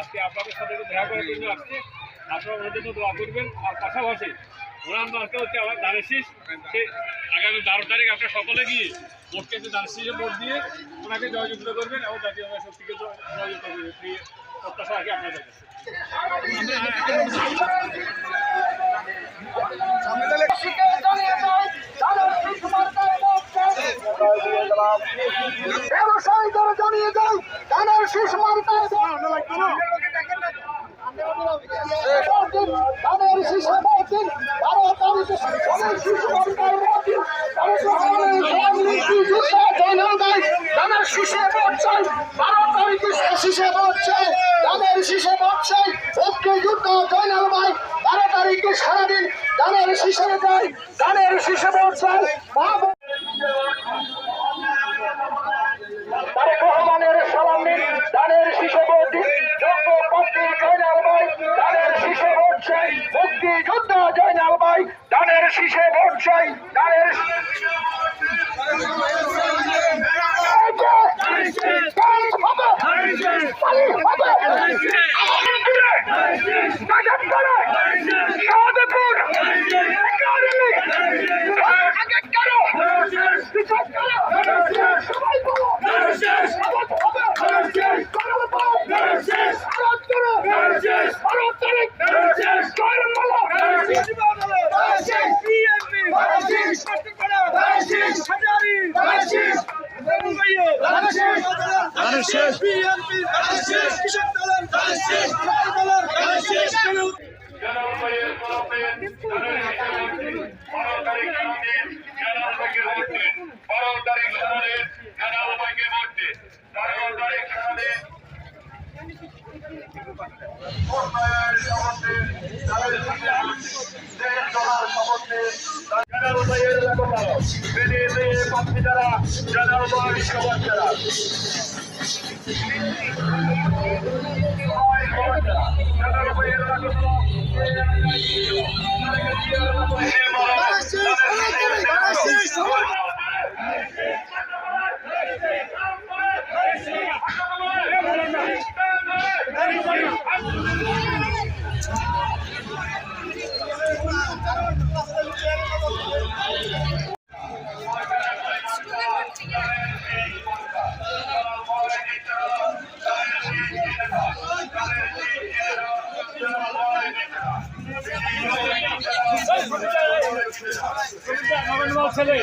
আজকে আপনাদের সাথে দেখা করার জন্য আসছে, আপনারা ওনার জন্য দোয়া করবেন। আর পাশাপাশি ওনার মার্কা হচ্ছে আমার ধানের শীষ। আগামী 12 তারিখ আপনারা সকলে গিয়ে ভোট কেন্দ্রে ধানের শীষে ভোট দিয়ে ওনাকে জয়যুক্ত করবেন এবং জাতীয় শক্তিকে জয়যুক্ত করবেন। এই প্রত্যাশা রাখি আপনাদের কাছে। ব্যবসায়ীদের জানিয়ে দেয় ধানের শীষ মার্কায় ধানের শীষে ভোট দিন। 12 তারিখে ধানের শীষ মার্কায় ভোট দিন। ধানের শীষে ভোট চাই। 12 তারিখে শীষে ভোট চাই। ধানের শীষে ভোট চাই। মুক্তিযুদ্ধ জয়নাল ভাই 12 তারিখে সারাদিন ধানের শীষে যায়। ধানের শীষে ভোট চাই। তারেক রহমানের সালাম নিন। ধানের শীষে ভোট দিন। যোগ্য প্রার্থী জয়নাল ভাই ধানের শীষে ভোট চাই। মুক্তিযুদ্ধ জয়নাল ভাই ধানের শীষে ভোট চাই। ধানের ছেলে